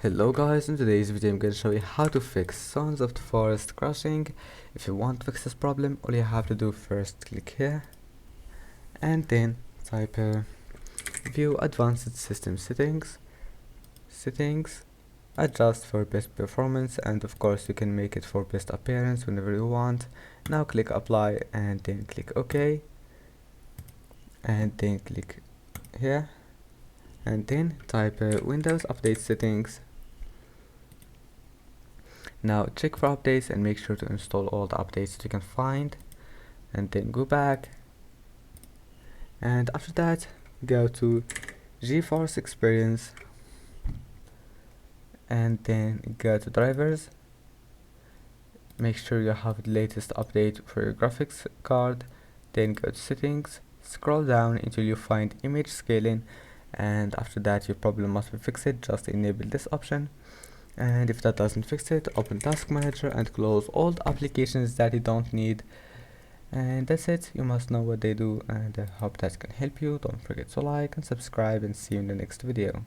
Hello guys, in today's video I'm going to show you how to fix Sons of the Forest crashing. If you want to fix this problem, all you have to do first click here and then type view advanced system settings, adjust for best performance, and of course you can make it for best appearance whenever you want. Now click apply and then click OK and then click here and then type Windows update settings. Now check for updates and make sure to install all the updates that you can find, and then go back, and after that go to GeForce Experience and then go to drivers. Make sure you have the latest update for your graphics card, then go to settings, scroll down until you find image scaling, and after that your problem must be fixed. Just enable this option, and if that doesn't fix it, open Task Manager and close all the applications that you don't need. And that's it. You must know what they do, and I hope that can help you. Don't forget to like and subscribe, and see you in the next video.